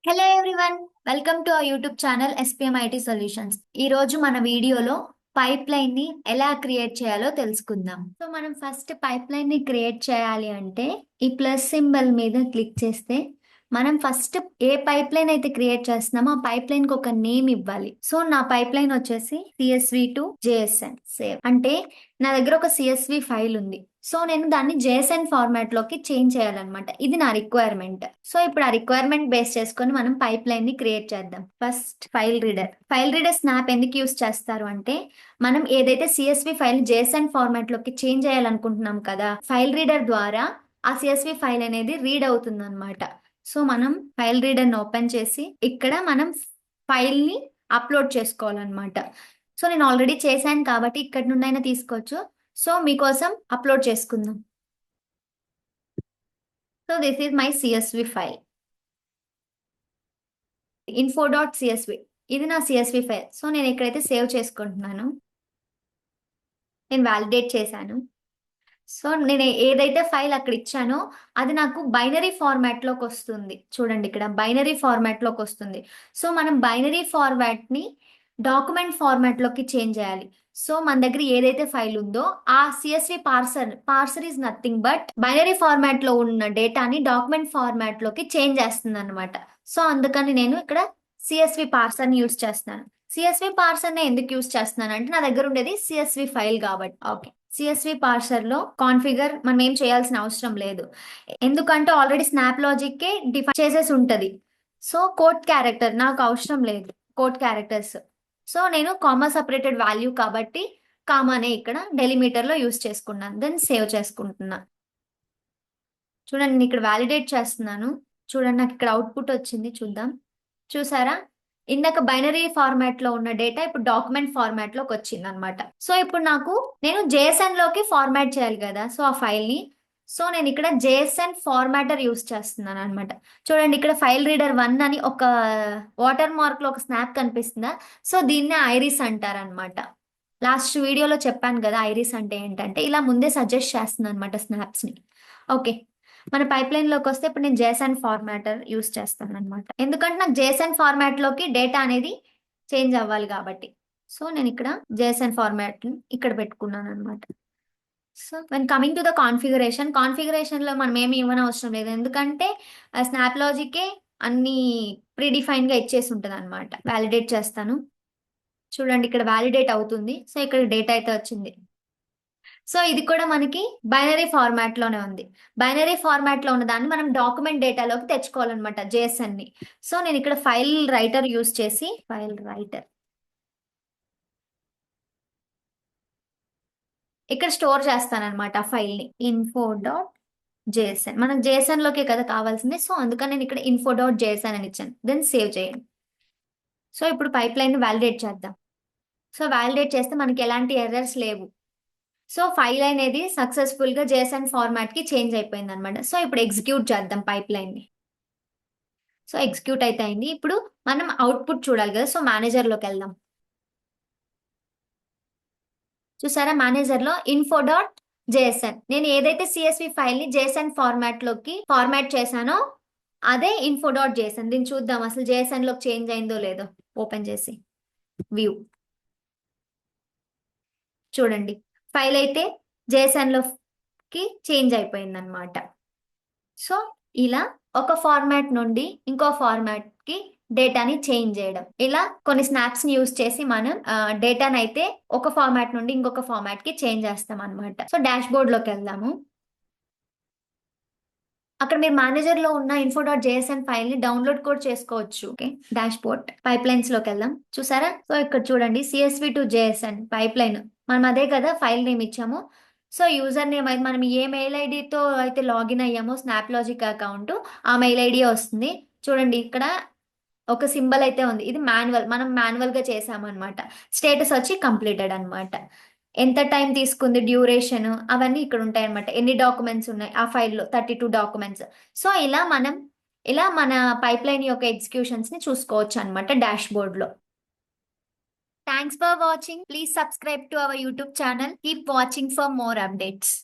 Hello everyone, welcome to our YouTube channel SPM IT solutions. ఈ రోజు మన వీడియోలో పైప్ లైన్ ని ఎలా క్రియేట్ చేయాలో తెలుసుకుందాం. సో మనం ఫస్ట్ పైప్ లైన్ ని క్రియేట్ చేయాలి అంటే ఈ ప్లస్ సింబల్ మీద క్లిక్ చేస్తే మనం ఫస్ట్ ఏ పైప్ లైన్ అయితే క్రియేట్ చేస్తున్నామో ఆ పైప్ లైన్ కి ఒక నేమ్ ఇవ్వాలి. సో నా పైప్ లైన్ వచ్చేసి CSV టు JSN సేవ్. అంటే నా దగ్గర ఒక CSV ఫైల్ ఉంది. సో నేను దాన్ని JSN ఫార్మాట్ లోకి చేంజ్ చేయాలన్నమాట. ఇది నా రిక్వైర్మెంట్. సో ఇప్పుడు ఆ రిక్వైర్మెంట్ బేస్ చేసుకొని మనం పైప్ లైన్ ని క్రియేట్ చేద్దాం. ఫస్ట్ ఫైల్ రీడర్ స్నాప్ ఎందుకు యూస్ చేస్తారు అంటే మనం ఏదైతే CSV ఫైల్ JSN ఫార్మాట్ లోకి చేంజ్ చేయాలనుకుంటున్నాం కదా, ఫైల్ రీడర్ ద్వారా ఆ CSV ఫైల్ అనేది రీడ్ అవుతుంది అనమాట. సో మనం ఫైల్ రీడర్ ని ఓపెన్ చేసి ఇక్కడ మనం ఫైల్ ని అప్లోడ్ చేసుకోవాలన్నమాట. సో నేను ఆల్రెడీ చేశాను కాబట్టి ఇక్కడ నుండి అయినా తీసుకోవచ్చు. సో మీకోసం అప్లోడ్ చేసుకుందాం. So this is my CSV file, info.csv. ఇది నా CSV ఫైల్. సో నేను ఇక్కడైతే సేవ్ చేసుకుంటున్నాను. నేను వ్యాలిడేట్ చేశాను. సో నేను ఏదైతే ఫైల్ అక్కడ ఇచ్చానో అది నాకు బైనరీ ఫార్మాట్ లోకి వస్తుంది. చూడండి, ఇక్కడ బైనరీ ఫార్మాట్ లోకి వస్తుంది. సో మనం బైనరీ ఫార్మాట్ ని డాక్యుమెంట్ ఫార్మాట్ లోకి చేంజ్ చేయాలి. సో మన దగ్గర ఏదైతే ఫైల్ ఉందో ఆ CSV parser is nothing but binary format లో ఉన్న డేటాని డాక్యుమెంట్ ఫార్మాట్ లోకి చేంజ్ చేస్తుంది అనమాట. సో అందుకని నేను ఇక్కడ CSV పార్సర్ ని యూజ్ చేస్తున్నాను. CSV పార్సర్ ని ఎందుకు యూజ్ చేస్తున్నాను అంటే నా దగ్గర ఉండేది CSV ఫైల్ కాబట్టి. ఓకే, CSV పార్సర్ లో కాన్ఫిగర్ మనం ఏం చేయాల్సిన అవసరం లేదు. ఎందుకంటే ఆల్రెడీ స్నాప్ లాజిక్ కే డిఫైన్ చేసేసి ఉంటది. సో కోడ్ క్యారెక్టర్ నాకు అవసరం లేదు, కోడ్ క్యారెక్టర్స్. సో నేను కామా సపరేటెడ్ వాల్యూ కాబట్టి కామానే ఇక్కడ డెలిమీటర్ లో యూస్ చేసుకున్నాను. దెన్ సేవ్ చేసుకుంటున్నా. చూడండి, నేను ఇక్కడ వ్యాలిడేట్ చేస్తున్నాను. చూడండి, నాకు ఇక్కడ అవుట్పుట్ వచ్చింది. చూద్దాం. చూసారా, ఇందాక బైనరీ ఫార్మాట్ లో ఉన్న డేటా ఇప్పుడు డాక్యుమెంట్ ఫార్మాట్ లోకి వచ్చింది అనమాట. సో ఇప్పుడు నేను JSON లోకి ఫార్మాట్ చేయాలి కదా, సో ఆ ఫైల్ ని. సో నేను ఇక్కడ JSON ఫార్మాటర్ యూస్ చేస్తున్నాను అనమాట. చూడండి, ఇక్కడ ఫైల్ రీడర్ 1 అని ఒక వాటర్ మార్క్ లో ఒక స్నాప్ కనిపిస్తుందా? సో దీన్నే ఐరిస్ అంటారు అనమాట. లాస్ట్ వీడియోలో చెప్పాను కదా ఐరిస్ అంటే ఏంటంటే, ఇలా ముందే సజెస్ట్ చేస్తున్నాను అనమాట స్నాప్స్ ని. ఓకే, మన పైప్ లైన్ లోకి వస్తే ఇప్పుడు నేను JSON ఫార్మాటర్ యూస్ చేస్తాను అనమాట. ఎందుకంటే నాకు JSON ఫార్మాట్ లోకి డేటా అనేది చేంజ్ అవ్వాలి కాబట్టి. సో నేను ఇక్కడ JSON ఫార్మాట్ ఇక్కడ పెట్టుకున్నాను అనమాట. So when coming to the configuration లో మనం ఏమి ఇవ్వని అవసరం లేదు. ఎందుకంటే స్నాప్ లాజికే అన్ని ప్రీడిఫైన్ గా ఇచ్చేసి ఉంటుంది అనమాట. వ్యాలిడేట్ చేస్తాను. చూడండి, ఇక్కడ వ్యాలిడేట్ అవుతుంది. సో ఇక్కడ డేటా అయితే వచ్చింది. సో ఇది కూడా మనకి బైనరీ ఫార్మాట్ లోనే ఉంది. బైనరీ ఫార్మాట్ లో ఉన్న దాన్ని మనం డాక్యుమెంట్ డేటాలోకి తెచ్చుకోవాలన్నమాట, JSON ని. సో నేను ఇక్కడ ఫైల్ రైటర్ యూస్ చేసి ఇక్కడ స్టోర్ చేస్తానన్నమాట ఆ ఫైల్ ని. info.jsn మనకు JSON లోకే కదా కావాల్సింది. సో అందుకని నేను ఇక్కడ info.jsn అని ఇచ్చాను. దెన్ సేవ్ చేయండి. సో ఇప్పుడు పైప్ లైన్ ని వ్యాలిడేట్ చేద్దాం. సో వ్యాలిడేట్ చేస్తే మనకి ఎలాంటి ఎర్రర్స్ లేవు. సో ఫైల్ అనేది సక్సెస్ఫుల్ గా JSON ఫార్మాట్ కి చేంజ్ అయిపోయింది అనమాట. సో ఇప్పుడు ఎగ్జిక్యూట్ చేద్దాం పైప్ లైన్ ని. సో ఎగ్జిక్యూట్ అయితే అయింది. ఇప్పుడు మనం అవుట్పుట్ చూడాలి కదా, సో మేనేజర్ లోకి వెళ్దాం. చూసారా, మేనేజర్ లో info.jsn నేను ఏదైతే CSV ఫైల్ ని JSON ఫార్మాట్ లోకి ఫార్మాట్ చేశానో అదే info.jsn. దీన్ని చూద్దాం అసలు JSON లోకి చేంజ్ అయిందో లేదో. ఓపెన్ చేసి వ్యూ చూడండి, ఫైల్ అయితే JSON లోకి చేంజ్ అయిపోయింది అనమాట. సో ఇలా ఒక ఫార్మాట్ నుండి ఇంకో ఫార్మాట్ కి డేటాని చేంజ్ చేయడం, ఇలా కొన్ని స్నాప్స్ ని యూస్ చేసి మనం డేటాని అయితే ఒక ఫార్మాట్ నుండి ఇంకొక ఫార్మాట్ కి చేంజ్ చేస్తాం అనమాట. సో డాష్ బోర్డ్ లోకి వెళ్దాము. అక్కడ మీరు మేనేజర్ లో ఉన్న info.jsn ఫైల్ ని డౌన్లోడ్ కూడా చేసుకోవచ్చు. Okay, dash board pipe lines లోకి వెళ్దాం. చూసారా, సో ఇక్కడ చూడండి CSV to JSN pipe line. మనం అదే కదా ఫైల్ నేమ్ ఇచ్చాము. సో యూజర్ నేమ్ అయితే మనం ఏ మెయిల్ ఐడితో అయితే లాగిన్ అయ్యామో స్నాప్ లాజిక్ అకౌంట్, ఆ మెయిల్ ఐడి వస్తుంది. చూడండి, ఇక్కడ ఒక సింబల్ అయితే ఉంది. ఇది మనం మాన్యువల్ గా చేసామన్నమాట. స్టేటస్ వచ్చి కంప్లీటెడ్ అన్నమాట. ఎంత టైం తీసుకుంది, డ్యూరేషన్, అవన్నీ ఇక్కడ ఉంటాయి అనమాట. ఎన్ని డాక్యుమెంట్స్ ఉన్నాయి ఆ ఫైల్లో, 32 డాక్యుమెంట్స్. సో ఇలా మన పైప్ లైన్ యొక్క ఎగ్జిక్యూషన్స్ ని చూసుకోవచ్చు అనమాట డాష్ బోర్డ్ లో. Thanks for watching. Please subscribe to our YouTube channel. Keep watching for more updates.